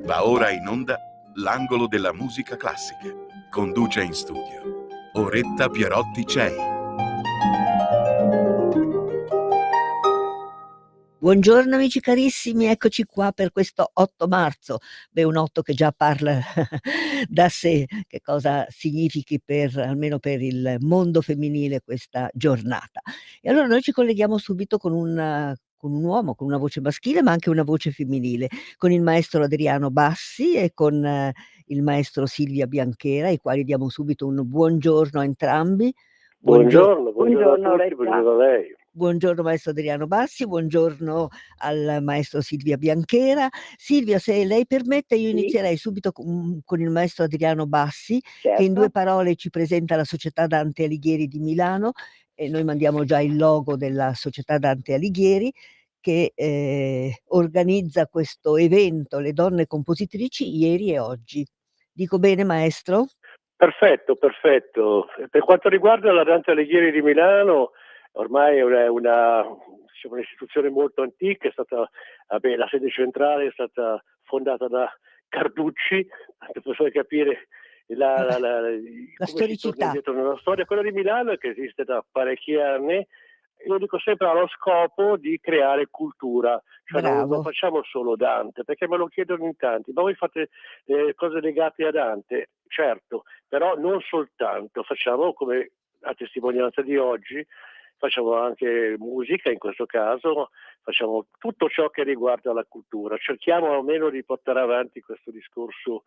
Va ora in onda l'angolo della musica classica. Conduce in studio Oretta Pierotti Cei. Buongiorno amici carissimi, eccoci qua per questo 8 marzo. Beh, un 8 che già parla da sé, che cosa significhi almeno per il mondo femminile questa giornata. E allora noi ci colleghiamo subito con un uomo, con una voce maschile, ma anche una voce femminile, con il maestro Adriano Bassi e con il maestro Silvia Bianchera, ai quali diamo subito un buongiorno a entrambi. Buongiorno a tutti, buongiorno a lei. Buongiorno maestro Adriano Bassi, buongiorno al maestro Silvia Bianchera. Silvia, se lei permette, io inizierei subito con il maestro Adriano Bassi, Certo. che in 2 parole ci presenta la Società Dante Alighieri di Milano, e noi mandiamo già il logo della Società Dante Alighieri, che organizza questo evento, le donne compositrici, ieri e oggi. Dico bene, maestro? Perfetto. Per quanto riguarda la Dante Alighieri di Milano, ormai è un'istituzione molto antica, la sede centrale è stata fondata da Carducci, per far capire La come si torna storicità. indietro nella storia. Quella di Milano è che esiste da parecchi anni. Io dico sempre ha lo scopo di creare cultura, cioè non Bravo. facciamo solo Dante, perché me lo chiedono in tanti, ma voi fate cose legate a Dante? Certo, però non soltanto, facciamo come a testimonianza di oggi, facciamo anche musica in questo caso, facciamo tutto ciò che riguarda la cultura, cerchiamo almeno di portare avanti questo discorso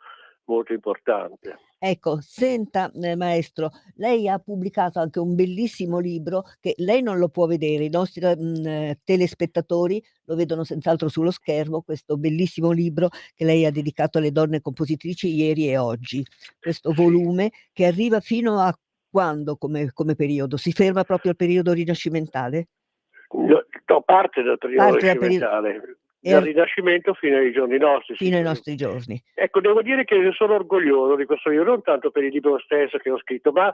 molto importante. Ecco, senta, maestro, lei ha pubblicato anche un bellissimo libro che lei non lo può vedere, i nostri telespettatori lo vedono senz'altro sullo schermo, questo bellissimo libro che lei ha dedicato alle donne compositrici ieri e oggi. Questo volume che arriva fino a quando come periodo? Si ferma proprio al periodo rinascimentale? No, parte dal periodo Parte dal periodo rinascimentale, dal Rinascimento fino ai giorni nostri. fino ai nostri giorni. Ecco, devo dire che sono orgoglioso di questo libro, non tanto per il libro stesso che ho scritto, ma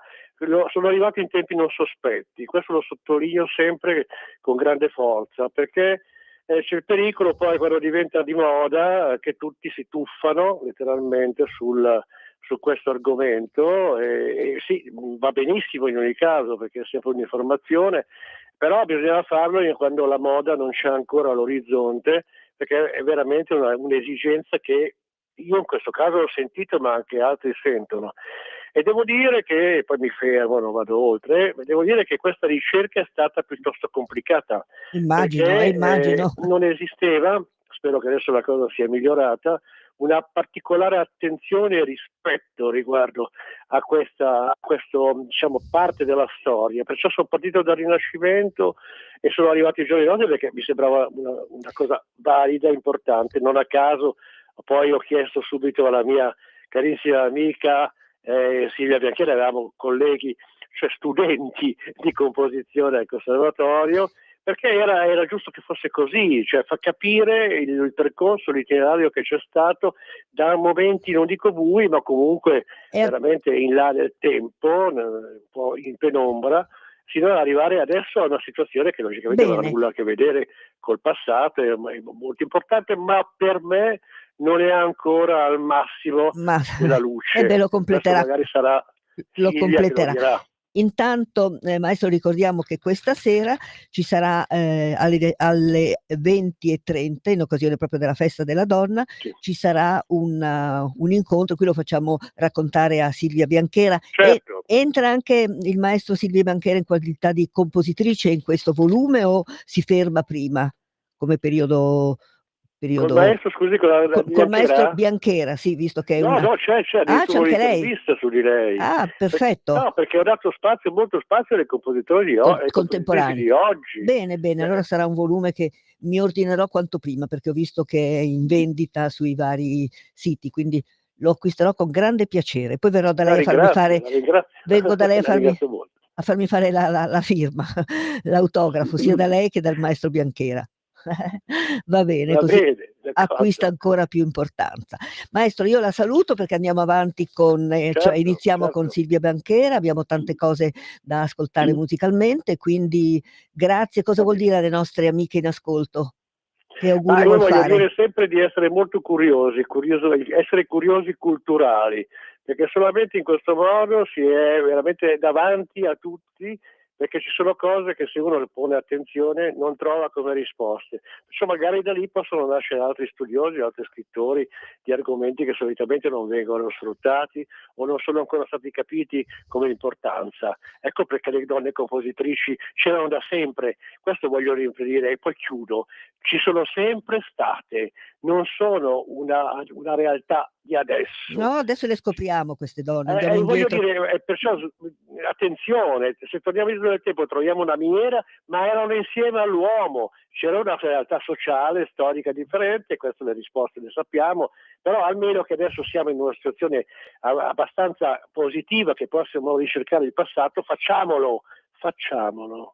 sono arrivato in tempi non sospetti. Questo lo sottolineo sempre con grande forza, perché c'è il pericolo poi quando diventa di moda che tutti si tuffano letteralmente su questo argomento e sì, va benissimo in ogni caso perché è sempre un'informazione, però bisogna farlo quando la moda non c'è ancora all'orizzonte, perché è veramente un'esigenza che io in questo caso ho sentito, ma anche altri sentono. E devo dire che, poi mi fermo, non vado oltre, devo dire che questa ricerca è stata piuttosto complicata. Immagino, Perché immagino. non esisteva, spero che adesso la cosa sia migliorata, una particolare attenzione e rispetto riguardo a questo diciamo parte della storia. Perciò sono partito dal Rinascimento e sono arrivato ai giorni nostri perché mi sembrava una cosa valida, importante. Non a caso poi ho chiesto subito alla mia carissima amica Silvia Bianchera, eravamo colleghi, cioè studenti di composizione al conservatorio, perché era giusto che fosse così, cioè fa capire il percorso, l'itinerario che c'è stato da momenti, non dico bui, ma comunque veramente in là del tempo, un po' in penombra, sino ad arrivare adesso a una situazione che logicamente non ha nulla a che vedere col passato, è molto importante, ma per me non è ancora al massimo della luce. E beh, lo completerà. Adesso magari sarà lo Silvia completerà. che lo dirà. Intanto, maestro, ricordiamo che questa sera ci sarà alle 20:30, in occasione proprio della festa della donna, Sì. ci sarà un incontro, qui lo facciamo raccontare a Silvia Bianchera. Certo. E entra anche il maestro Silvia Bianchera in qualità di compositrice in questo volume o si ferma prima come periodo? Col maestro, scusi, Col maestro Bianchera, sì, visto che è No, c'è c'è addirittura anche lei. un'intervista su di lei. Ah, perfetto. No, perché ho dato molto spazio ai compositori Contemporanei di oggi. Bene, allora sarà un volume che mi ordinerò quanto prima, perché ho visto che è in vendita sui vari siti, quindi lo acquisterò con grande piacere. Poi verrò da lei a farmi fare La ringrazio. vengo da lei La ringrazio molto. a farmi fare la firma, l'autografo, sia da lei che dal maestro Bianchera. Va bene, Va così bene, d'accordo. acquista ancora più importanza. Maestro, io la saluto perché andiamo avanti cioè iniziamo con Silvia Bianchera, abbiamo tante cose da ascoltare musicalmente, quindi grazie. Cosa vuol dire alle nostre amiche in ascolto? Che auguri Io vuol voglio fare? dire sempre di essere molto essere curiosi culturali, perché solamente in questo modo si è veramente davanti a tutti, perché ci sono cose che se uno le pone attenzione non trova come risposte. Perciò magari da lì possono nascere altri studiosi, altri scrittori di argomenti che solitamente non vengono sfruttati o non sono ancora stati capiti come importanza. Ecco perché le donne compositrici c'erano da sempre, questo voglio dire e poi chiudo. Ci sono sempre state, non sono una realtà di adesso. No, adesso le scopriamo queste donne, andiamo Voglio indietro. dire, perciò attenzione, se torniamo indietro nel tempo troviamo una miniera, ma erano insieme all'uomo, c'era una realtà sociale, storica differente, queste le risposte le sappiamo, però almeno che adesso siamo in una situazione abbastanza positiva che possiamo ricercare il passato, facciamolo.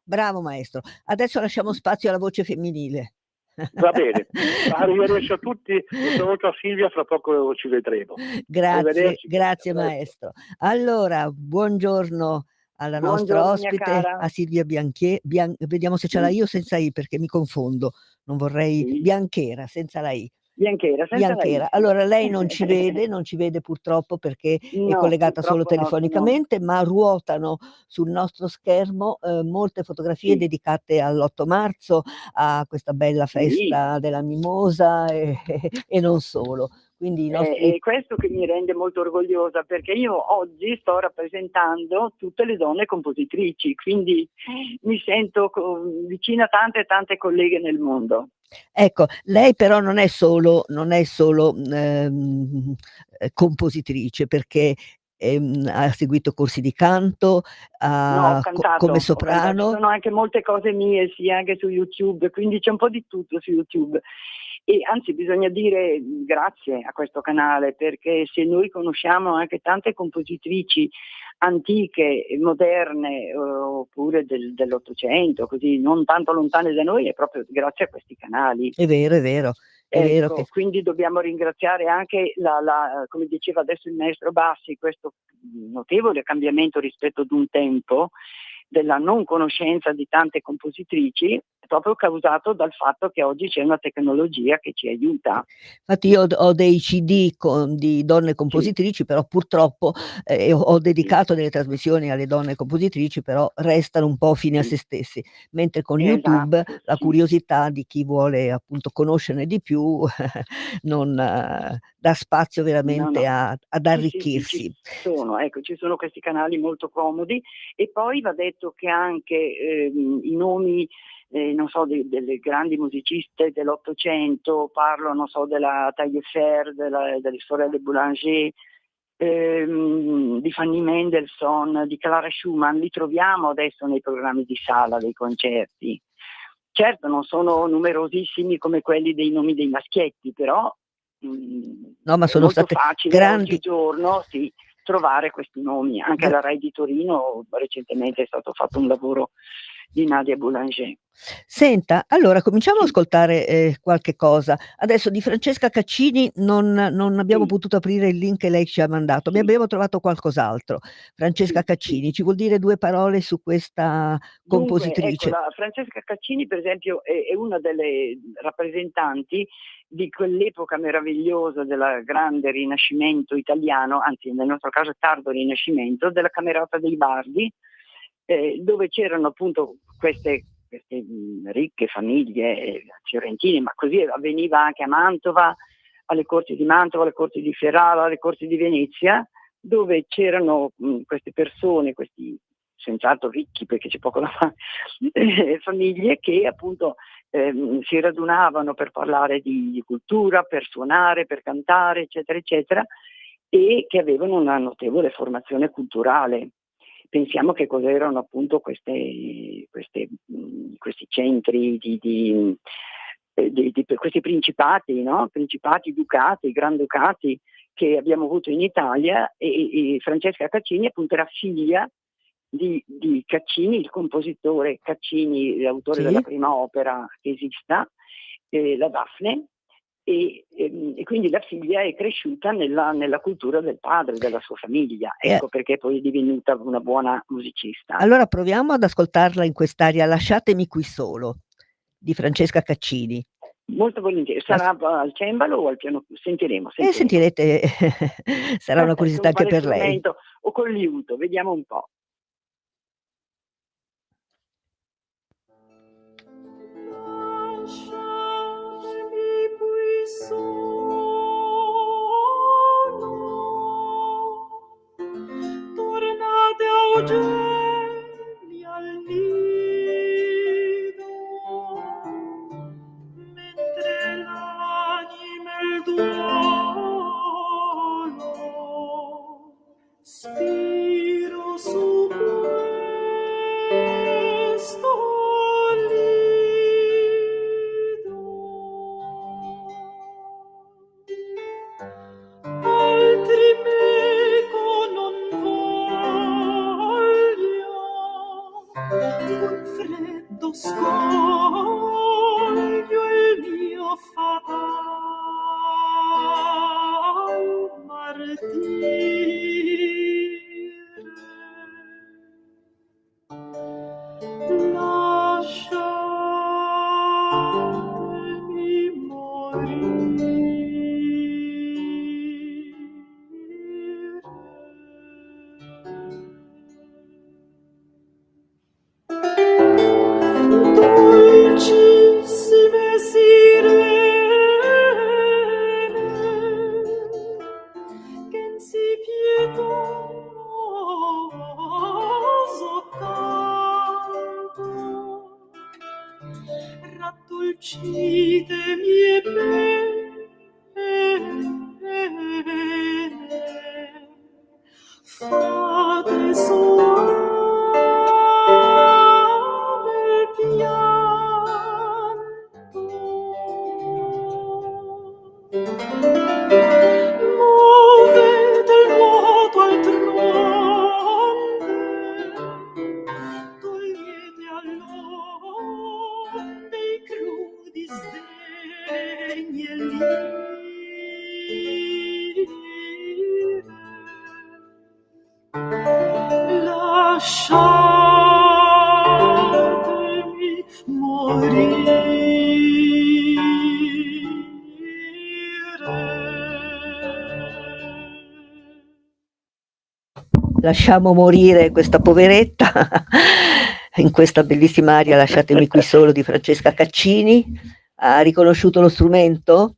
Bravo maestro. Adesso lasciamo spazio alla voce femminile. Va bene, arrivederci a tutti, un saluto a Silvia, fra poco ci vedremo. Grazie, Arrivederci, grazie a presto. maestro. Allora, buongiorno alla nostra Buongiorno mia ospite, cara. a Silvia vediamo se c'ha la I o senza I, perché mi confondo. Non vorrei Sì. Bianchera, senza la I. Bianchera, senza la I. Bianchera. Allora lei non ci vede purtroppo perché è No, collegata solo purtroppo no. telefonicamente, ma ruotano sul nostro schermo molte fotografie Sì. dedicate all'8 marzo, a questa bella Sì. festa della mimosa e non solo. Quindi i nostri È questo che mi rende molto orgogliosa, perché io oggi sto rappresentando tutte le donne compositrici, quindi mi sento vicina a tante colleghe nel mondo. Ecco, lei però non è solo compositrice, perché, ha seguito corsi di canto, No, ho ha cantato, come ci soprano. sono anche molte cose mie, sì, anche su YouTube, quindi c'è un po' di tutto su YouTube. E anzi bisogna dire grazie a questo canale, perché se noi conosciamo anche tante compositrici antiche, moderne, oppure dell'Ottocento, così non tanto lontane da noi, è proprio grazie a questi canali. È vero, è vero. È vero Ecco, che quindi dobbiamo ringraziare anche come diceva adesso il maestro Bassi, questo notevole cambiamento rispetto ad un tempo della non conoscenza di tante compositrici, proprio causato dal fatto che oggi c'è una tecnologia che ci aiuta. infatti io ho dei CD di donne compositrici, però purtroppo, ho dedicato delle trasmissioni alle donne compositrici, però restano un po' fini a se stessi, mentre con YouTube Esatto, la sì. curiosità di chi vuole appunto conoscerne di più non dà spazio veramente No. ad Sì, arricchirsi. ci sono questi canali molto comodi, e poi va detto che anche i nomi non so, delle grandi musiciste dell'800, parlo, non so, della Taillefer, delle sorelle Boulanger, di Fanny Mendelssohn, di Clara Schumann, li troviamo adesso nei programmi di sala dei concerti. Certo, non sono numerosissimi come quelli dei nomi dei maschietti, però No, ma è sono molto state facile grandi. oggigiorno sì, trovare questi nomi. Anche alla Rai di Torino recentemente è stato fatto un lavoro di Nadia Boulanger. Senta, allora cominciamo ad Sì. ascoltare qualche cosa. Adesso di Francesca Caccini non abbiamo Sì. potuto aprire il link che lei ci ha mandato, Sì. abbiamo trovato qualcos'altro. Francesca Sì. Caccini, ci vuol dire 2 parole su questa Dunque, ecco, compositrice? la Francesca Caccini per esempio è una delle rappresentanti di quell'epoca meravigliosa del grande Rinascimento italiano, anzi nel nostro caso tardo Rinascimento, della Camerata dei Bardi, dove c'erano appunto queste ricche famiglie fiorentine, ma così avveniva anche a Mantova, alle corti di Mantova, alle corti di Ferrara, alle corti di Venezia, dove c'erano queste persone, questi senz'altro ricchi perché c'è poco da fare, famiglie che appunto si radunavano per parlare di cultura, per suonare, per cantare, eccetera, eccetera, e che avevano una notevole formazione culturale. Pensiamo che cos'erano appunto questi centri di questi principati, no? Principati, ducati, granducati che abbiamo avuto in Italia, e Francesca Caccini appunto era figlia di Caccini, il compositore Caccini, l'autore Sì. della prima opera che esista, la Daphne, e quindi la figlia è cresciuta nella cultura del padre, della sua famiglia, ecco perché poi è divenuta una buona musicista. Allora proviamo ad ascoltarla in quest'aria "Lasciatemi qui solo" di Francesca Caccini. Molto volentieri. Sarà al cembalo o al piano? Sentiremo. Sentirete, sarà una curiosità Con anche quale per lei. strumento o col liuto, vediamo un po'. Lasciami qui solo, tornate augeli al nido, mentre l'anima e il duolo spiro su questo lido. Altri meco non voglio, con freddo scoglio il mio fatal martire. Lasciatemi morire. Dolcissime sirene, che in si pietoso canto raddolcite mie pene, fate soave il pianto. Muovete il vuoto altrove, togliete all'onde i crudi sdegni e l'ire. Lasciatemi morire. Lasciamo morire questa poveretta in questa bellissima aria "Lasciatemi qui solo" di Francesca Caccini. Ha riconosciuto lo strumento?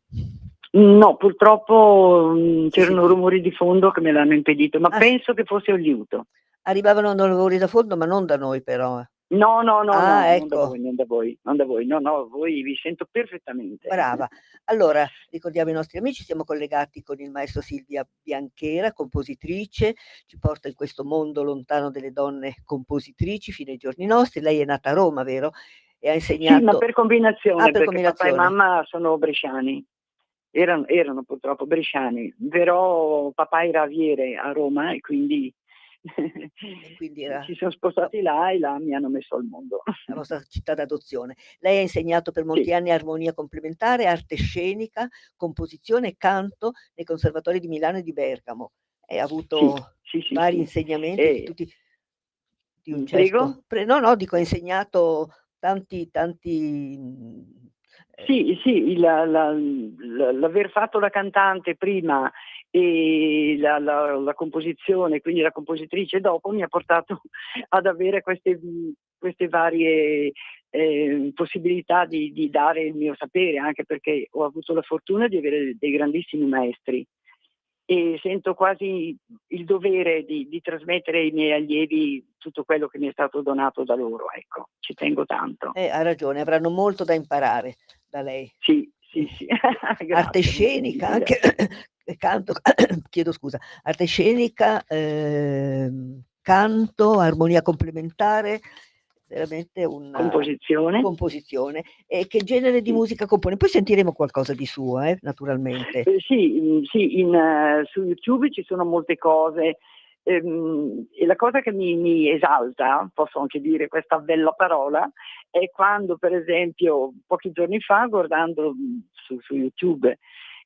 No, purtroppo c'erano senti. rumori di fondo che me l'hanno impedito, ma Ah, penso che fosse un liuto. Arrivavano lavori da fondo, ma non da noi però. No, Ah, non da ecco. voi, non da voi. No, voi vi sento perfettamente. Brava. Allora, ricordiamo ai nostri amici, siamo collegati con il maestro Silvia Bianchera, compositrice, ci porta in questo mondo lontano delle donne compositrici fino ai giorni nostri. Lei è nata a Roma, vero? E ha Sì, ma insegnato per combinazione, per perché papà e combinazione. mamma sono bresciani. Erano purtroppo bresciani, però papà era aviere a Roma e quindi E quindi era si sono spostati là e là mi hanno messo al mondo. la vostra città d'adozione. Lei ha insegnato per molti Sì, anni armonia complementare, arte scenica, composizione e canto nei conservatori di Milano e di Bergamo. E ha sì, avuto sì. vari insegnamenti di tutti di un Prego? certo no, dico ha insegnato tanti, Sì, l'aver fatto la cantante prima e la composizione, quindi la compositrice dopo, mi ha portato ad avere queste varie possibilità di dare il mio sapere, anche perché ho avuto la fortuna di avere dei grandissimi maestri e sento quasi il dovere di trasmettere ai miei allievi tutto quello che mi è stato donato da loro, ecco, ci tengo tanto. ha ragione, avranno molto da imparare da lei. Sì. Arte Grazie, molto scenica gentile. anche canto chiedo scusa, arte scenica, canto, armonia complementare, veramente una composizione. E che genere di Sì. musica compone? Poi sentiremo qualcosa di suo, naturalmente. Sì, su YouTube ci sono molte cose, e la cosa che mi esalta, posso anche dire questa bella parola, è quando per esempio pochi giorni fa guardando su YouTube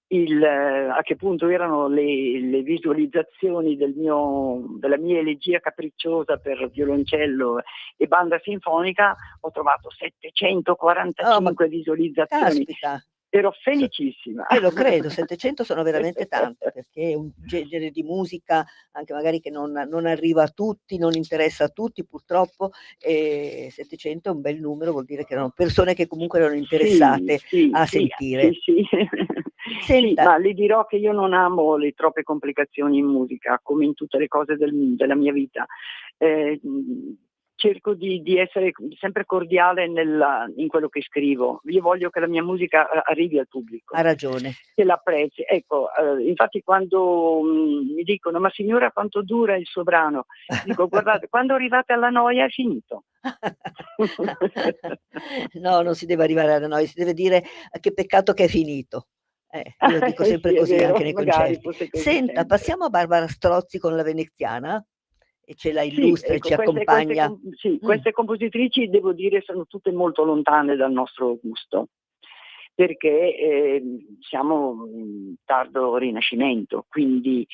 a che punto erano le visualizzazioni della mia elegia capricciosa per violoncello e banda sinfonica, ho trovato 745 visualizzazioni. Caspita! ero felicissima. Lo credo, 700 sono veramente tante, perché è un genere di musica anche magari che non arriva a tutti, non interessa a tutti purtroppo, 700 è un bel numero, vuol dire che erano persone che comunque erano Sì, interessate sì, a sì, sentire. sì, sì. Sì, Senta, ma le dirò che io non amo le troppe complicazioni in musica, come in tutte le cose della mia vita. Cerco di essere sempre cordiale in quello che scrivo. Io voglio che la mia musica arrivi al pubblico, ha ragione. che l'apprezzi. Ecco, infatti quando mi dicono: "Ma signora, quanto dura il suo brano?" Dico: "Guardate, quando arrivate alla noia è finito." No, non si deve arrivare alla noia, si deve dire: "Che peccato che è finito." Io dico sempre Sì, è così vero, anche nei magari concerti. fosse così Senta, sempre. passiamo a Barbara Strozzi con la veneziana e ce la Sì, illustra e ecco, ci accompagna. queste compositrici devo dire sono tutte molto lontane dal nostro gusto, perché siamo in tardo Rinascimento, quindi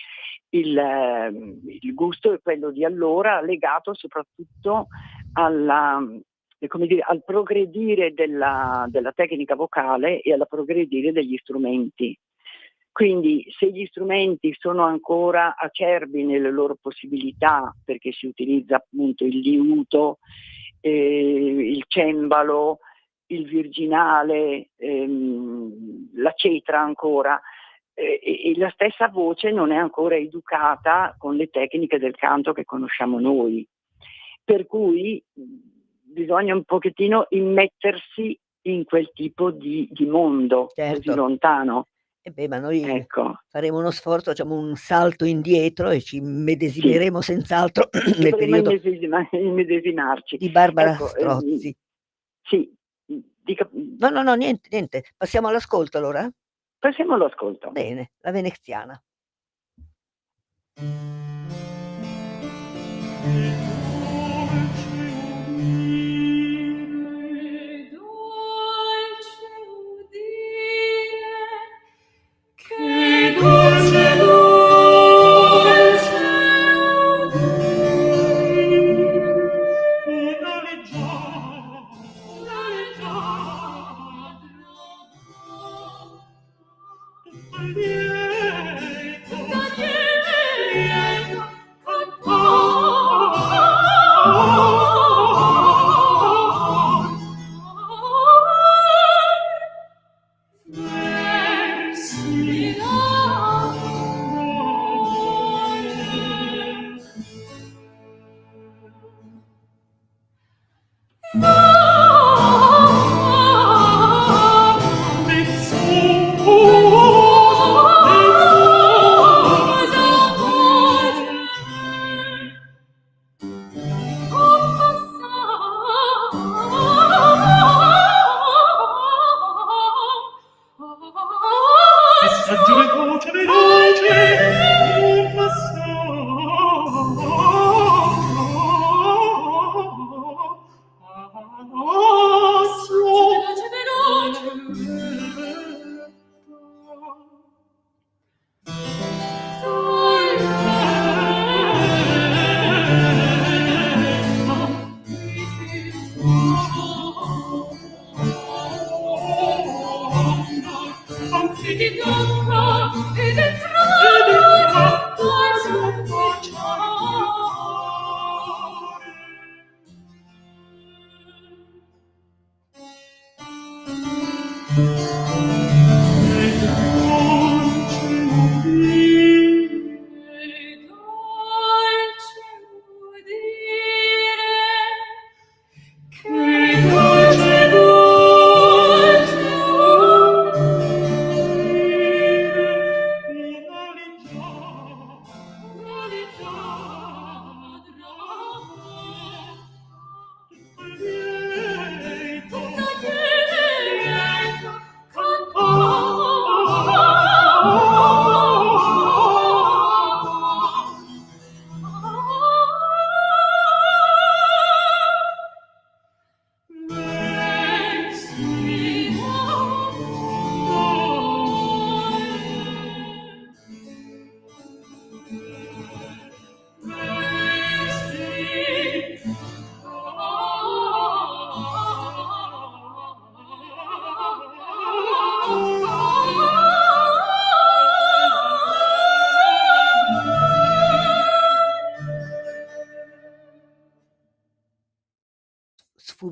il gusto è quello di allora, legato soprattutto alla, come dire, al progredire della tecnica vocale e alla progredire degli strumenti. Quindi se gli strumenti sono ancora acerbi nelle loro possibilità, perché si utilizza appunto il liuto, il cembalo, il virginale, la cetra ancora, e la stessa voce non è ancora educata con le tecniche del canto che conosciamo noi. Per cui bisogna un pochettino immettersi in quel tipo di mondo così Certo. lontano. Ma noi Ecco, faremo uno sforzo, facciamo un salto indietro e ci sì, immedesimeremo senz'altro nel dovremmo periodo immedesimarci. di Barbara Ecco, Strozzi. sì, dica, No, no, no, niente, niente. Passiamo all'ascolto allora? passiamo all'ascolto. Bene, la veneziana. Che dolce, dolce udire, una leggiadra, tutto lieto, cantare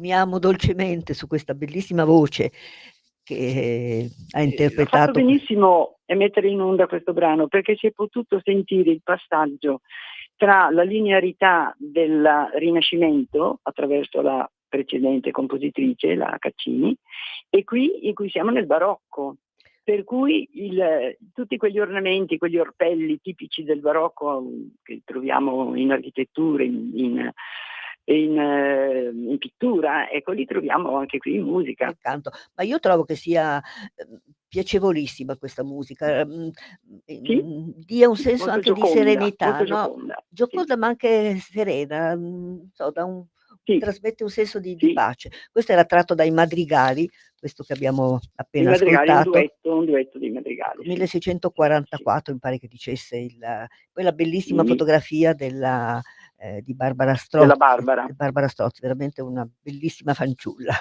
sfumiamo dolcemente su questa bellissima voce che ha Ha fatto interpretato benissimo a mettere in onda questo brano, perché si è potuto sentire il passaggio tra la linearità del Rinascimento attraverso la precedente compositrice, la Caccini, e qui in cui siamo nel barocco. Per cui tutti quegli ornamenti, quegli orpelli tipici del barocco che troviamo in architettura, in pittura, ecco, li troviamo anche qui in musica. nel canto. Ma io trovo che sia piacevolissima questa musica, Sì, dia un senso molto anche di gioconda, serenità, molto no? gioconda. Sì, Giocosa ma anche serena, so, sì, trasmette un senso di sì. pace. Questo era tratto dai Madrigali, questo che abbiamo I appena Madrigali, ascoltato. un duetto di Madrigali, Ecco, sì. Sì, 1644 mi pare che dicesse poi la bellissima sì. fotografia di Barbara Della Strozzi, Barbara. veramente una bellissima fanciulla.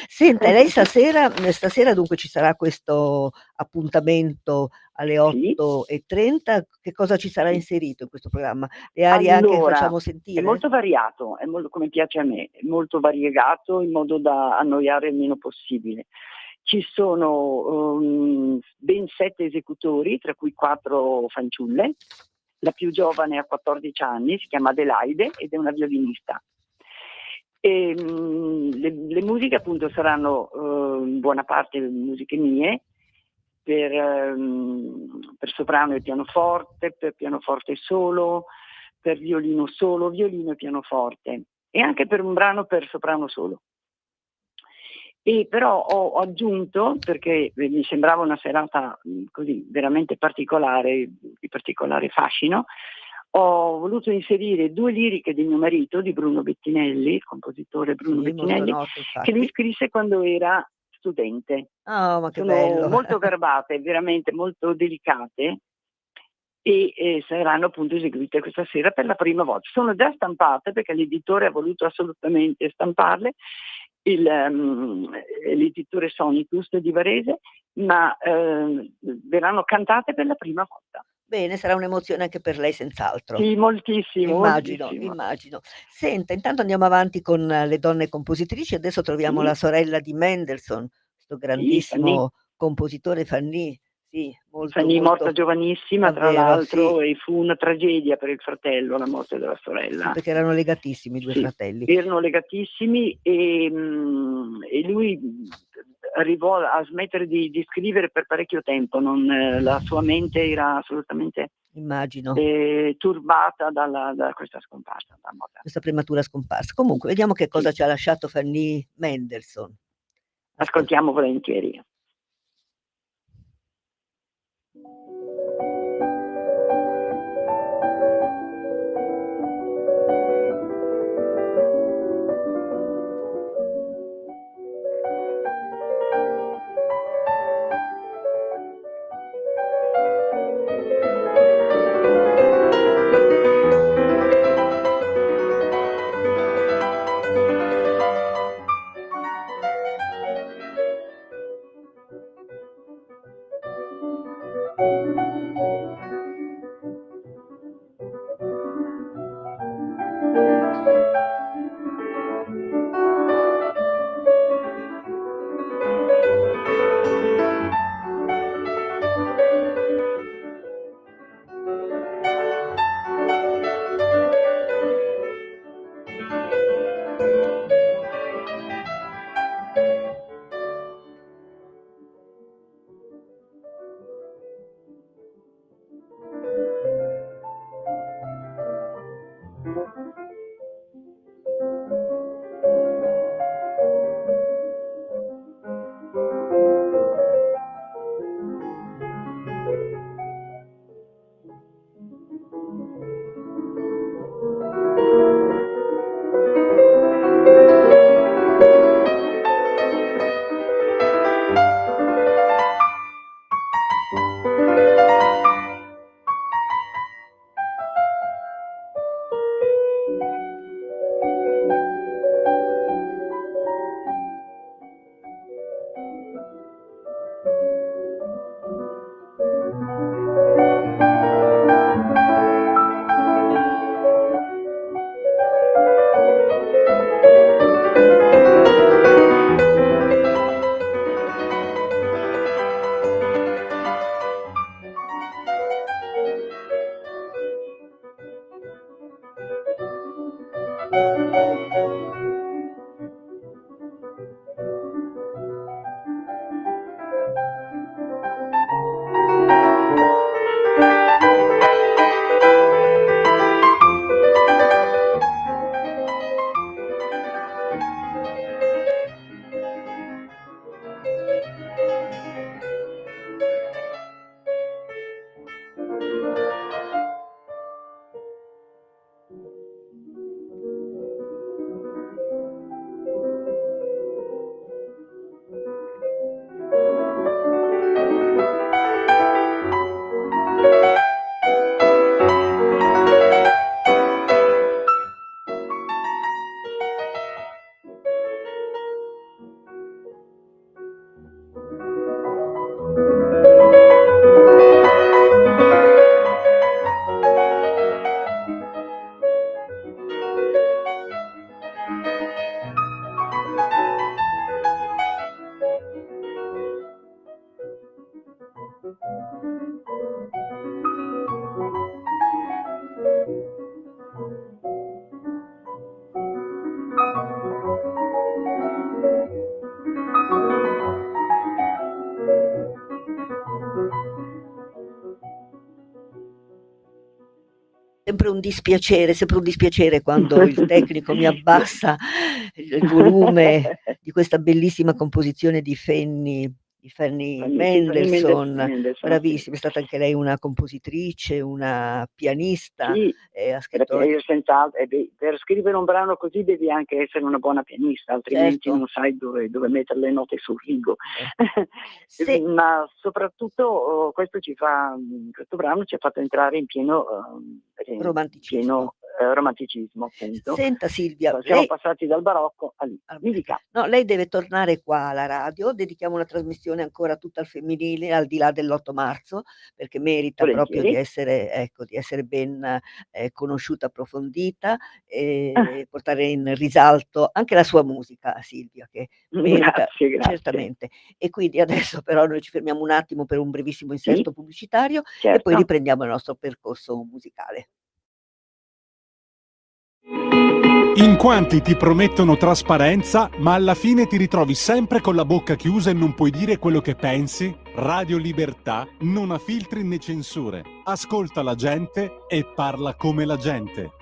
Senta, e lei stasera dunque ci sarà questo appuntamento alle Sì. 8:30, che cosa ci sarà Sì. inserito in questo programma? Le arie anche che Allora, facciamo è sentire? molto variato, è molto, come piace a me, è molto variegato in modo da annoiare il meno possibile. Ci sono ben 7 esecutori, tra cui 4 fanciulle. La più giovane ha 14 anni, si chiama Adelaide ed è una violinista. E, le musiche appunto saranno in buona parte musiche mie, per soprano e pianoforte, per pianoforte solo, per violino solo, violino e pianoforte, e anche per un brano per soprano solo. E però ho aggiunto, perché mi sembrava una serata così veramente particolare, di particolare fascino, ho voluto inserire 2 liriche di mio marito, di Bruno Bettinelli, il compositore Bruno Sì, molto Bettinelli, noto che lui infatti. scrisse quando era studente. Ah, ma che Sono bello. molto garbate, veramente molto delicate, e saranno appunto eseguite questa sera per la prima volta. Sono già stampate perché l'editore ha voluto assolutamente stamparle, l'editore Sonicus di Varese, ma verranno cantate per la prima volta. Bene, sarà un'emozione anche per lei senz'altro. Sì, moltissimo, Immagino, moltissimo. immagino. Senta, intanto andiamo avanti con le donne compositrici, adesso troviamo Sì, la sorella di Mendelssohn, questo sì, Fanny. grandissimo compositore Fanny, sì, molto, Fanny morta molto giovanissima, tra davvero, sì, l'altro, e fu una tragedia per il fratello, la morte della sì, sorella. perché erano legatissimi i 2 Sì, fratelli. erano legatissimi, e lui arrivò a smettere di scrivere per parecchio tempo, la sua mente era assolutamente Immagino, turbata da questa scomparsa, da morte. questa prematura scomparsa. Comunque vediamo che Sì, cosa ci ha lasciato Fanny Mendelssohn. Ascol ascoltiamo volentieri. Sempre un dispiacere quando il tecnico mi abbassa il volume di questa bellissima composizione di Fanny Mendelssohn, Mendelssohn, sì. bravissima, è stata anche lei una compositrice, una pianista, Sì, ha scritto io senz'altro, per scrivere un brano così devi anche essere una buona pianista, altrimenti certo. non sai dove mettere le note sul rigo. Se Ma soprattutto questo brano ci ha fatto entrare in pieno romanticismo. romanticismo, appunto. Senta Silvia, Siamo lei passati dal barocco a lì. Mi dica. no, lei deve tornare qua alla radio, dedichiamo una trasmissione ancora tutta al femminile, al di là dell'8 marzo, perché merita proprio di Volentieri. essere, ecco, di essere ben conosciuta, approfondita e portare in risalto anche la sua musica, Silvia, che merita Grazie. certamente. E quindi adesso però noi ci fermiamo un attimo per un brevissimo inserto Sì, pubblicitario e certo. poi riprendiamo il nostro percorso musicale. In quanti ti promettono trasparenza, ma alla fine ti ritrovi sempre con la bocca chiusa e non puoi dire quello che pensi? Radio Libertà non ha filtri né censure. Ascolta la gente e parla come la gente.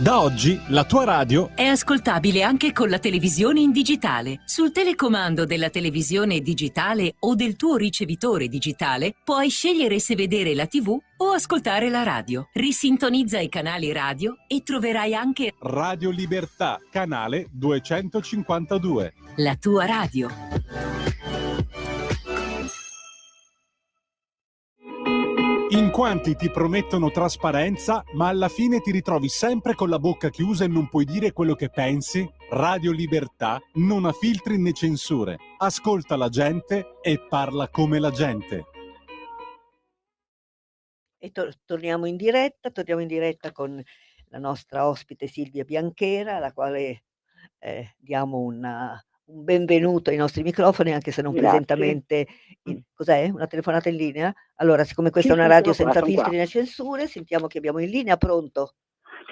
Da oggi la tua radio è ascoltabile anche con la televisione in digitale. Sul telecomando della televisione digitale o del tuo ricevitore digitale puoi scegliere se vedere la TV o ascoltare la radio. Risintonizza i canali radio e troverai anche Radio Libertà, canale 252. la tua radio. In quanti ti promettono trasparenza, ma alla fine ti ritrovi sempre con la bocca chiusa e non puoi dire quello che pensi? Radio Libertà non ha filtri né censure. Ascolta la gente e parla come la gente. E torniamo in diretta con la nostra ospite Silvia Bianchera, alla quale diamo un benvenuto ai nostri microfoni, anche se non Grazie. presentamente cos'è? Una telefonata in linea? Allora, siccome questa Sì, è una sì, radio sono senza qua, sono filtri qua. né censure, sentiamo chi abbiamo in linea. Pronto?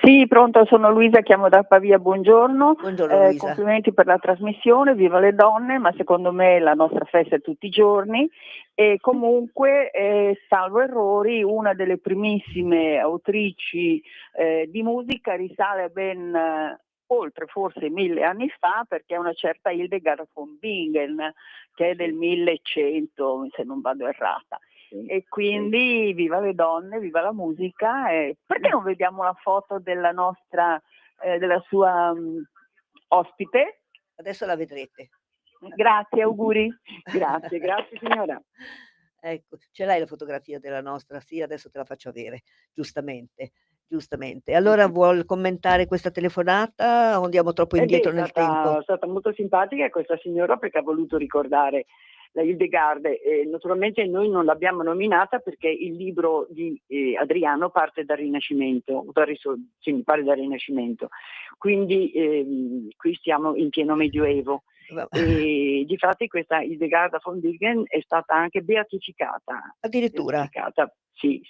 Sì, pronto, sono Luisa, chiamo da Pavia, buongiorno. Buongiorno Luisa. Complimenti per la trasmissione, viva le donne, ma secondo me la nostra festa è tutti i giorni. E comunque, salvo errori, una delle primissime autrici di musica risale a ben oltre forse 1000 anni fa, perché è una certa Hildegard von Bingen, che è del 1100, se non vado errata. E quindi viva le donne, viva la musica. Perché non vediamo la foto della nostra, della sua ospite? Adesso la vedrete. Grazie, auguri. Grazie signora. Ecco, ce l'hai la fotografia della nostra? Sì, adesso te la faccio avere, giustamente. Allora vuol commentare questa telefonata o andiamo troppo indietro nel tempo? È stata molto simpatica questa signora perché ha voluto ricordare la Hildegard. Naturalmente noi non l'abbiamo nominata perché il libro di Adriano parte dal Rinascimento, mi pare dal Rinascimento, quindi qui siamo in pieno Medioevo. E difatti questa Hildegard von Bingen è stata anche beatificata. Addirittura? Sì.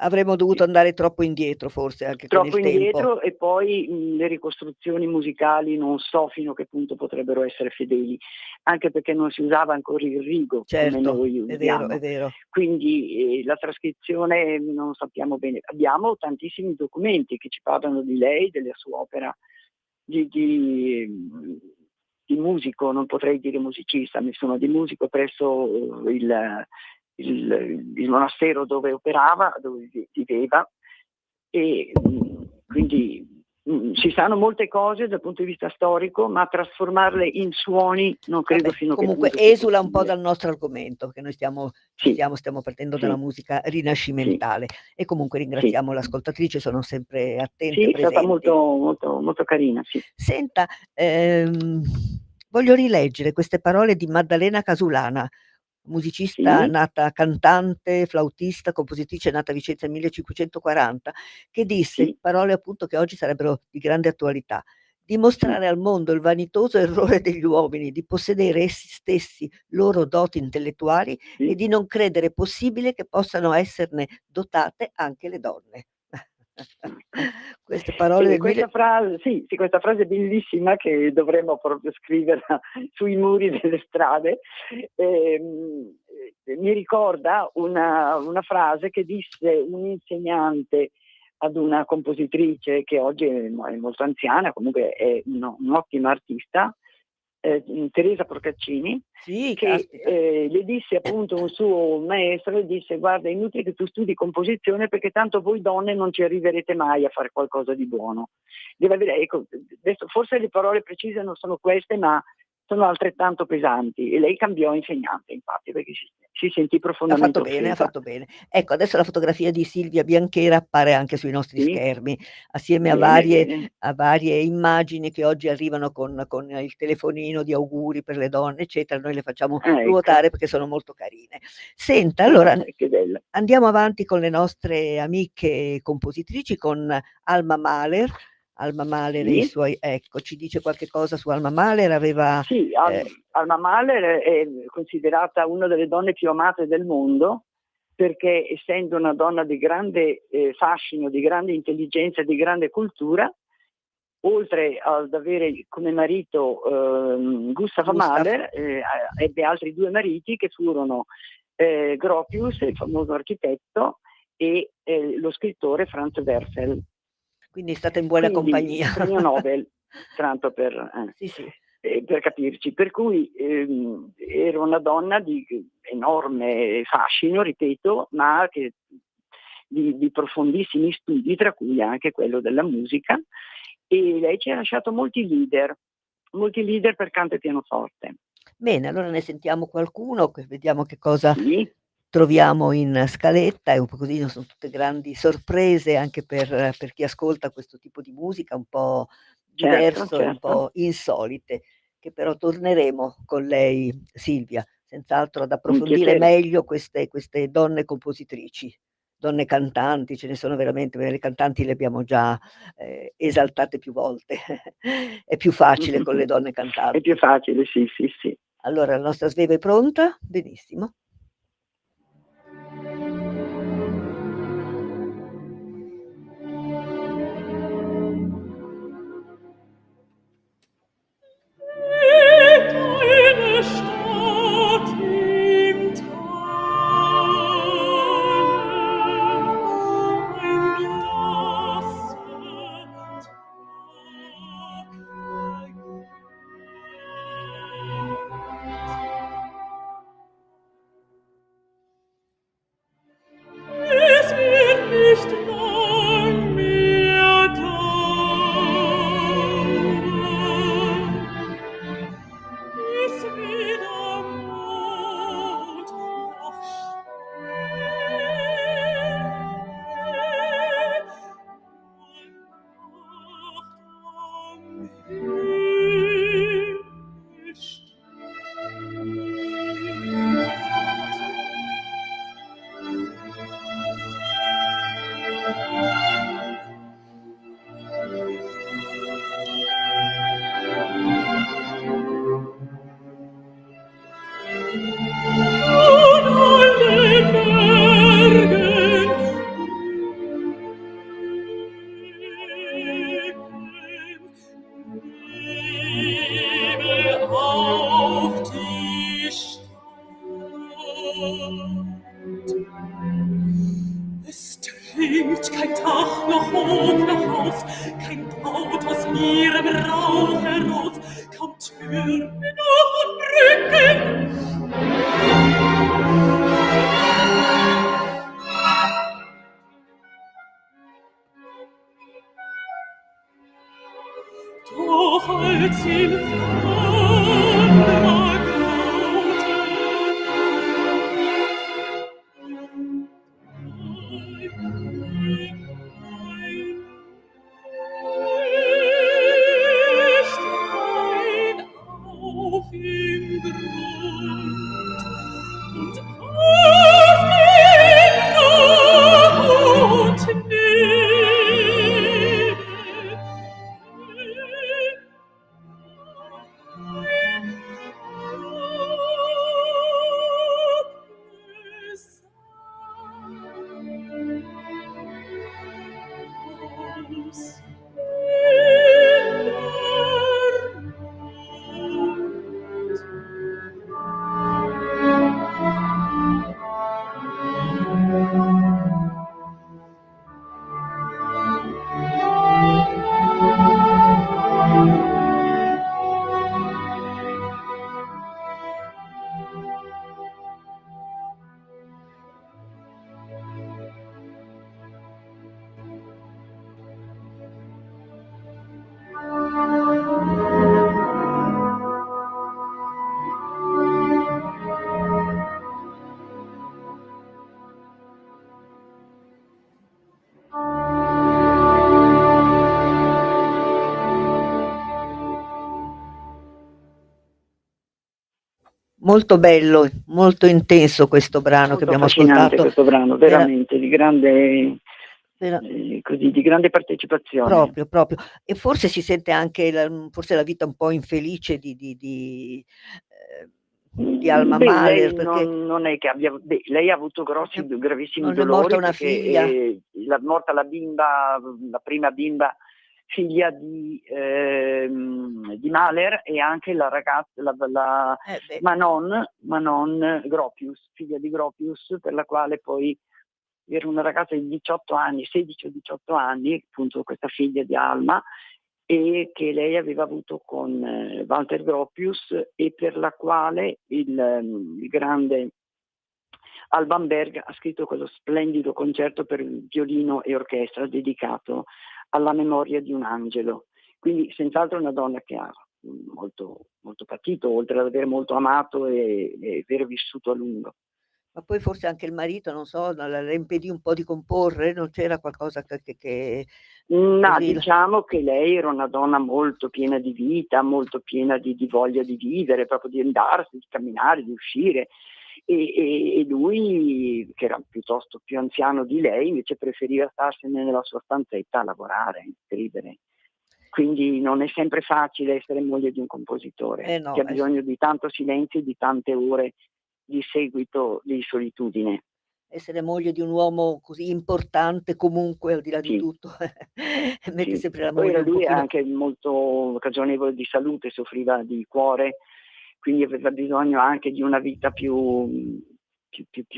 Avremmo dovuto andare troppo indietro forse anche con il Troppo tempo. indietro, e poi le ricostruzioni musicali non so fino a che punto potrebbero essere fedeli, anche perché non si usava ancora il rigo come Certo, noi è vero, usiamo. è vero. Quindi la trascrizione non sappiamo bene. Abbiamo tantissimi documenti che ci parlano di lei, della sua opera di musico, non potrei dire musicista, insomma di musico presso il monastero dove operava, dove viveva, e quindi ci sanno molte cose dal punto di vista storico, ma trasformarle in suoni non credo Vabbè, fino a che comunque punto sia esula un po' possibile. dal nostro argomento, perché noi stiamo Sì, stiamo partendo sì, dalla musica sì, rinascimentale e comunque sì. ringraziamo l'ascoltatrice, sono sempre attente e Sì, è stata presenti. molto carina, sì. Senta, voglio rileggere queste parole di Maddalena Casulana, musicista Sì, nata cantante, flautista, compositrice nata a Vicenza nel 1540, che disse sì, parole appunto che oggi sarebbero di grande attualità: sì, "Dimostrare al mondo il vanitoso errore degli uomini di possedere essi stessi loro doti intellettuali e sì. di non credere possibile che possano esserne dotate anche le donne." Ecco. Queste parole del Questa mille frase, sì, sì, questa frase bellissima che dovremmo proprio scriverla sui muri delle strade, mi ricorda una frase che disse un insegnante ad una compositrice che oggi è molto anziana, comunque è un'ottima artista, Teresa Procaccini, sì, che caspita. le disse appunto un suo maestro, le disse: guarda, è inutile che tu studi composizione perché tanto voi donne non ci arriverete mai a fare qualcosa di buono. Deve avere, ecco, adesso forse le parole precise non sono queste, ma sono altrettanto pesanti, e lei cambiò insegnante infatti perché si sentì Ha profondamente fatto bene, ha offesa. fatto bene. Ecco, adesso la fotografia di Silvia Bianchera appare anche sui nostri Sì, schermi, assieme bene, bene. a varie immagini che oggi arrivano con il telefonino di auguri per le donne, eccetera. Noi le facciamo Ecco, ruotare perché sono molto carine. Senta, allora che bella. andiamo avanti con le nostre amiche compositrici, con Alma Mahler. Alma Mahler e i Sì. suoi, ecco, ci dice qualche cosa su Alma Mahler? Aveva, Sì, Alma Mahler è considerata una delle donne più amate del mondo, perché essendo una donna di grande fascino, di grande intelligenza e di grande cultura, oltre ad avere come marito Gustav Gustav. Mahler, ebbe altri due mariti che furono Gropius, il famoso architetto, e lo scrittore Franz Werfel. Quindi è stata in buona Quindi compagnia. premio Nobel, tanto Sì, sì. per capirci. Per cui era una donna di enorme fascino, ripeto, ma che di profondissimi studi, tra cui anche quello della musica, e lei ci ha lasciato molti leader per canto e pianoforte. Bene, allora ne sentiamo qualcuno, vediamo che cosa Sì, troviamo in scaletta, e un po' così sono tutte grandi sorprese anche per chi ascolta questo tipo di musica un po' certo, diverso e un certo, po' insolite, che però torneremo con lei, Silvia, senz'altro ad un approfondire piacere. meglio queste donne compositrici, donne cantanti, ce ne sono veramente, le cantanti le abbiamo già esaltate più volte, è più facile con le donne È più cantanti. facile, sì, sì, sì. Allora la nostra sveva è pronta? Benissimo. Deine Stadt im Tale, ein nasser Tag Es dringt kein Tag noch hoch noch auf, kein Braut aus ihrem Rauch herauf, kaum Türme noch und Brücken. Doch als in ferner Stein auf im Grund und auf dem Loch und Molto bello, molto intenso questo brano che Molto abbiamo affascinante ascoltato. questo brano, Vera- veramente, di grande, vera- così, di grande partecipazione. proprio. E forse si sente anche forse la vita un po' infelice di Alma Beh, Mahler, lei perché non è che abbia, lei ha avuto gravissimi non è morta dolori una perché figlia. è morta la bimba, la prima bimba figlia di Mahler, e anche la ragazza, Manon Gropius, figlia di Gropius, per la quale poi era una ragazza di 18 anni, 16 o 18 anni, appunto questa figlia di Alma, e che lei aveva avuto con Walter Gropius, e per la quale il grande Alban Berg ha scritto quello splendido concerto per violino e orchestra dedicato alla memoria di un angelo. Quindi senz'altro una donna che ha molto, molto patito, oltre ad aver molto amato e aver vissuto a lungo. Ma poi forse anche il marito, non so, le impedì un po' di comporre, non c'era qualcosa che No, così diciamo che lei era una donna molto piena di vita, molto piena di voglia di vivere, proprio di andarsi, di camminare, di uscire. E lui, che era piuttosto più anziano di lei, invece preferiva starsene nella sua stanzetta a lavorare, a scrivere. Quindi non è sempre facile essere moglie di un compositore, no, che ha bisogno di tanto silenzio e di tante ore di seguito di solitudine. essere moglie di un uomo così importante comunque, al di là di Sì. tutto, mette Sì. sempre la Poi moglie un lui è pochino. anche molto cagionevole di salute, soffriva di cuore, quindi aveva bisogno anche di una vita più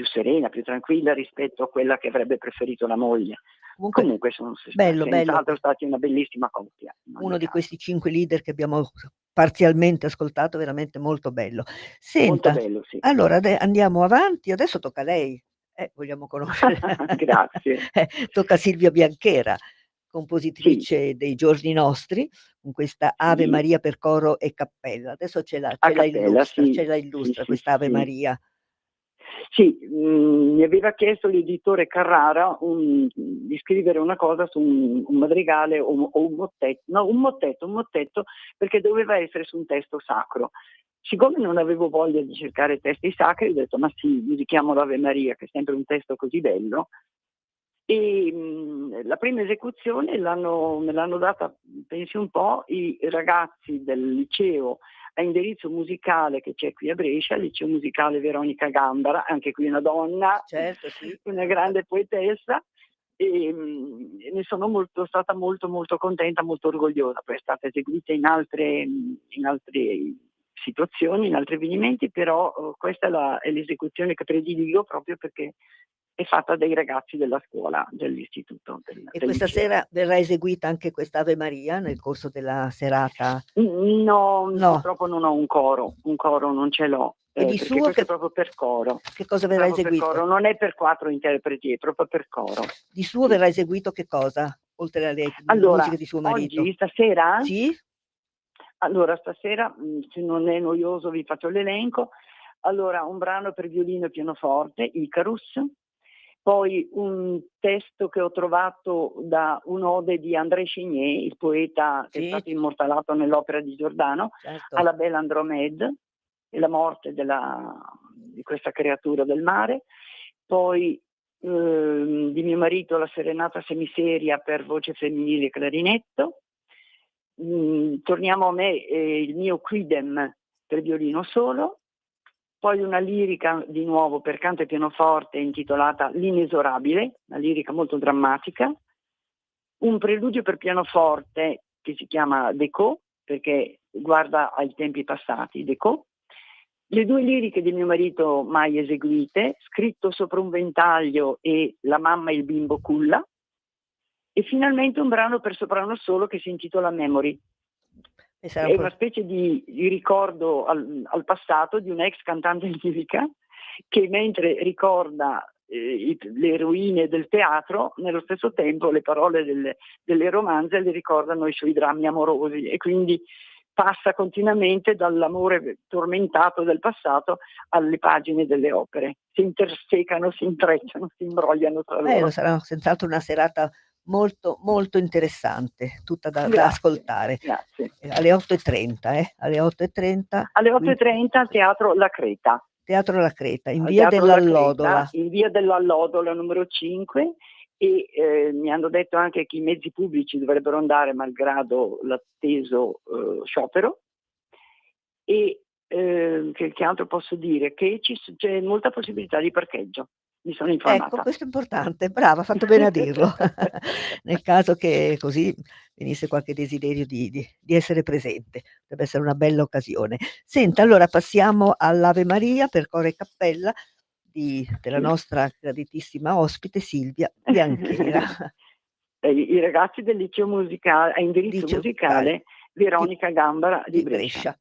serena, più tranquilla rispetto a quella che avrebbe preferito la moglie. Comunque sono bello. senz'altro stati una bellissima coppia. Uno di questi 5 leader che abbiamo parzialmente ascoltato, veramente molto bello. Senta, Molto bello, sì. allora andiamo avanti, adesso tocca a lei. Vogliamo conoscere. Grazie. Tocca a Silvia Bianchera, compositrice dei giorni nostri, con questa Ave Sì. Maria per coro e cappella. Adesso ce la Cappella, illustra sì, questa Ave sì. Maria. Sì, mi aveva chiesto l'editore Carrara di scrivere una cosa su un madrigale o un mottetto, no, un mottetto, perché doveva essere su un testo sacro. Siccome non avevo voglia di cercare testi sacri, ho detto ma sì, musichiamo l'Ave Maria, che è sempre un testo così bello. E la prima esecuzione me l'hanno data, pensi un po', i ragazzi del liceo a indirizzo musicale che c'è qui a Brescia, il liceo musicale Veronica Gambara, anche qui una donna, Certo, sì. una grande poetessa, e ne sono stata molto molto contenta, molto orgogliosa. Poi è stata eseguita in altre situazioni, in altri avvenimenti, però questa è l'esecuzione che prediligo proprio perché è fatta dai ragazzi della scuola, dell'istituto. E del questa liceo. sera verrà eseguita anche questa Ave Maria nel corso della serata? No, No. purtroppo non ho un coro non ce l'ho, E di perché suo questo che è proprio per coro. che cosa verrà Proprio per eseguito? coro, non è per 4 interpreti, è proprio per coro. Di suo Sì. verrà eseguito che cosa? Oltre alle Allora, musiche di suo marito? oggi, stasera? Sì? Allora, stasera, se non è noioso, vi faccio l'elenco. Allora, un brano per violino e pianoforte, Icarus, poi un testo che ho trovato da un'ode di André Chenier, il poeta che è Sì, stato immortalato nell'opera di Giordano, certo. alla bella Andromede, e la morte di questa creatura del mare. Poi di mio marito la serenata semiseria per voce femminile e clarinetto. Torniamo a me, il mio Quidem per violino solo, poi una lirica di nuovo per canto e pianoforte intitolata L'inesorabile, una lirica molto drammatica, un preludio per pianoforte che si chiama Decaux, perché guarda ai tempi passati, Decaux, le 2 liriche di mio marito mai eseguite, Scritto sopra un ventaglio e La mamma e il bimbo culla, e finalmente un brano per soprano solo che si intitola Memory. E sarà È un po'. una specie di ricordo al passato di un'ex cantante lirica che mentre ricorda le rovine del teatro, nello stesso tempo le parole delle romanze le ricordano i suoi drammi amorosi, e quindi passa continuamente dall'amore tormentato del passato alle pagine delle opere. Si intersecano, si intrecciano, si imbrogliano tra loro. Bello, sarà senz'altro una serata molto, molto interessante, tutta da Grazie, ascoltare. grazie. Alle 8:30, alle 8:30. Alle 8:30 al Teatro La Creta. Teatro La Creta, in Al via Teatro La Creta, dell'Allodola. in via dell'Allodola numero 5, e mi hanno detto anche che i mezzi pubblici dovrebbero andare malgrado l'atteso sciopero, e che altro posso dire? Che c'è molta possibilità di parcheggio, mi sono informata. Ecco, questo è importante, brava, ha fatto bene a dirlo. Nel caso che così venisse qualche desiderio di essere presente, deve essere una bella occasione. Senta, allora passiamo all'Ave Maria per coro e cappella della nostra graditissima ospite Silvia Bianchera. I ragazzi del liceo musicale, a indirizzo Liceo musicale Veronica Gambara di Brescia.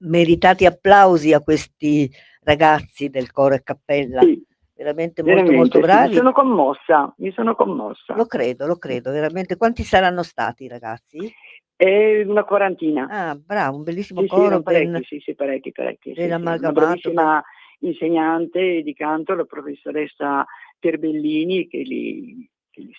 meritati applausi a questi ragazzi del coro e cappella. Sì, Veramente molto, molto bravi. mi sono commossa. Lo credo, veramente. Quanti saranno stati i ragazzi? È una quarantina. Ah, bravo, un bellissimo Sì, coro, erano parecchi, parecchi. ben Sì. Una amalgamato. bravissima insegnante di canto, la professoressa Terbellini, che li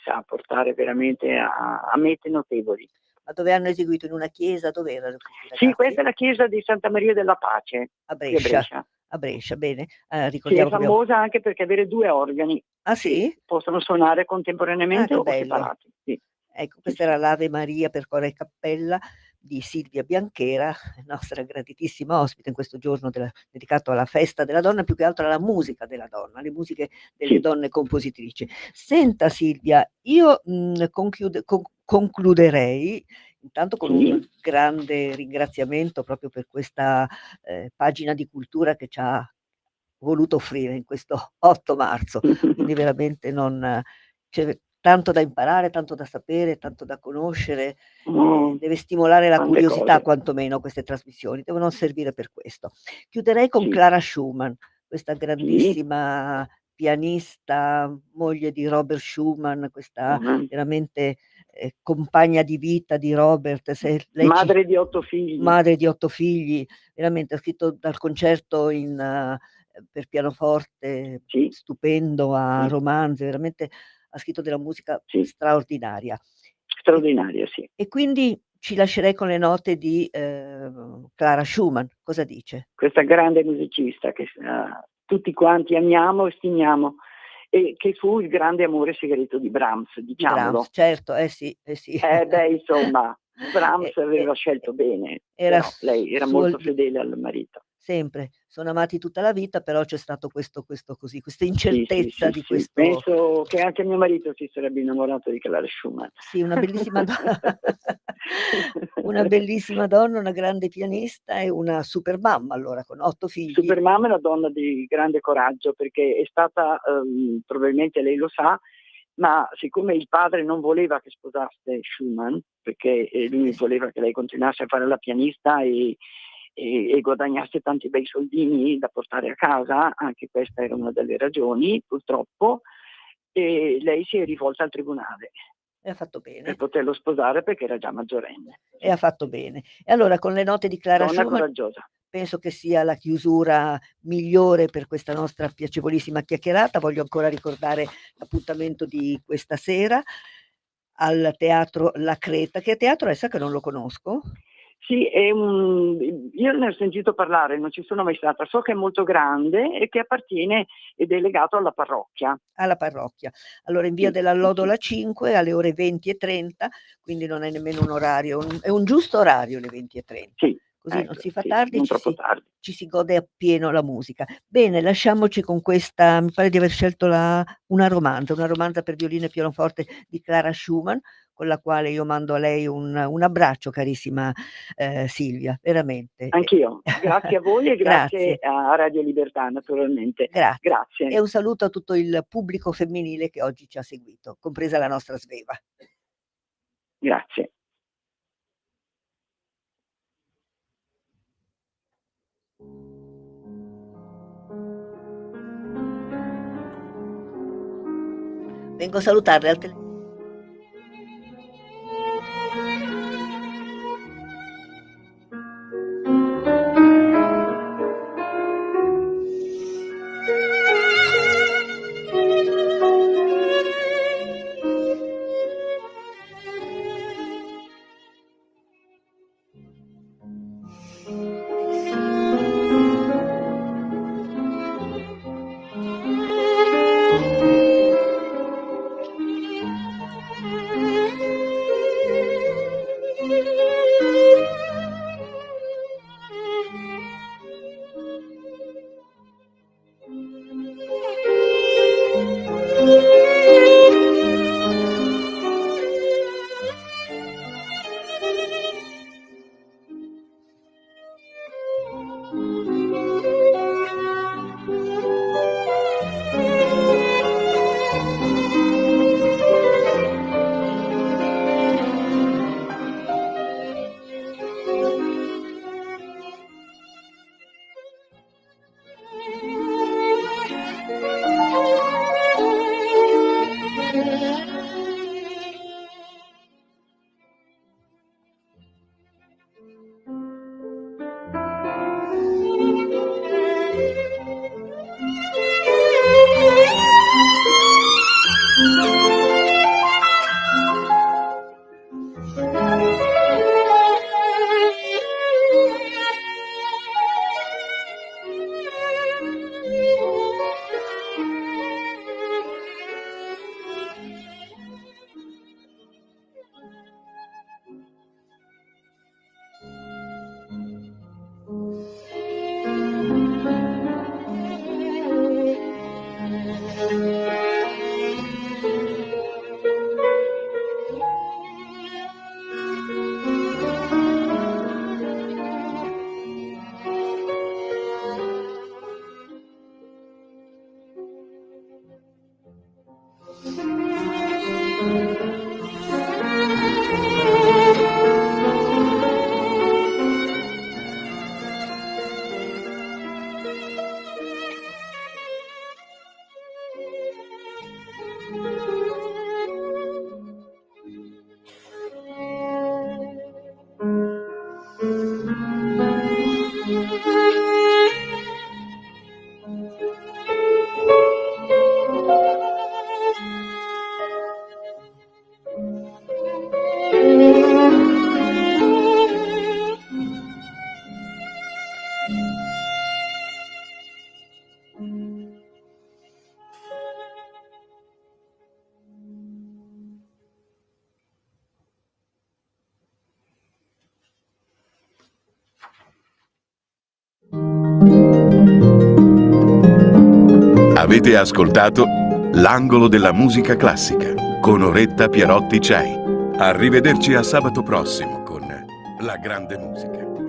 sa portare veramente a mete notevoli. Ma dove hanno eseguito? In una chiesa? Dove erano questi ragazzi? Sì, questa è la chiesa di Santa Maria della Pace A di Brescia. Brescia, bene. Sì, è Ricordiamo che abbiamo... famosa anche perché avere 2 organi Ah sì? che possono suonare contemporaneamente che o bello. separati. Sì. Ecco, questa era l'Ave Maria per coro e cappella di Silvia Bianchera, nostra gratitissima ospite in questo giorno dedicato alla festa della donna, più che altro alla musica della donna, alle musiche delle Sì. donne compositrici. Senta Silvia, io concluderei intanto con un grande ringraziamento proprio per questa pagina di cultura che ci ha voluto offrire in questo 8 marzo, quindi veramente c'è tanto da imparare, tanto da sapere, tanto da conoscere, deve stimolare la tante curiosità cose. quantomeno queste trasmissioni, devono servire per questo. Chiuderei con Sì. Clara Schumann, questa grandissima pianista, moglie di Robert Schumann, questa veramente compagna di vita di Robert, se lei Madre di 8 figli. madre di 8 figli, veramente ha scritto dal concerto per pianoforte Sì. stupendo a Sì. romanzi, veramente ha scritto della musica Sì. straordinaria. Straordinaria, sì. E quindi ci lascerei con le note di Clara Schumann. Cosa dice? Questa grande musicista che tutti quanti amiamo e stimiamo e che fu il grande amore segreto di Brahms, Di diciamolo. Brahms, certo, sì. Insomma, Brahms aveva scelto bene, era però lei era suo molto fedele al marito. Sempre, sono amati tutta la vita, però c'è stato questo così, questa Sì, incertezza di questo. Penso che anche mio marito si sarebbe innamorato di Clara Schumann. Sì, una bellissima una bellissima donna, una grande pianista e una super mamma allora, con 8 figli. Supermamma è una donna di grande coraggio perché è stata, probabilmente lei lo sa, ma siccome il padre non voleva che sposasse Schumann, perché lui voleva che lei continuasse a fare la pianista e guadagnasse tanti bei soldini da portare a casa, anche questa era una delle ragioni, purtroppo, e lei si è rivolta al tribunale. E ha fatto bene. Per poterlo sposare perché era già maggiorenne. E ha fatto bene. E allora con le note di Clara Donna Schumann coraggiosa. penso che sia la chiusura migliore per questa nostra piacevolissima chiacchierata. Voglio ancora ricordare l'appuntamento di questa sera al Teatro La Creta. Che teatro è? Sa che non lo conosco? Sì, io ne ho sentito parlare, non ci sono mai stata, so che è molto grande e che appartiene ed è legato alla parrocchia. Alla parrocchia. Allora in via dell'Allodola 5 alle ore 20:30, quindi non è nemmeno un orario, è un giusto orario le 20:30. Sì, Così non si fa sì, tardi, non troppo tardi. ci si gode appieno la musica. Bene, lasciamoci con questa, mi pare di aver scelto una romanza per violino e pianoforte di Clara Schumann, con la quale io mando a lei un abbraccio carissima Silvia, veramente. Anch'io. Grazie a voi e grazie Grazie. a Radio Libertà naturalmente. Grazie. E un saluto a tutto il pubblico femminile che oggi ci ha seguito, compresa la nostra Sveva. Grazie. Vengo a salutarle al telefono. Avete ascoltato L'angolo della musica classica con Oretta Pierotti Cei. Arrivederci a sabato prossimo con La grande musica.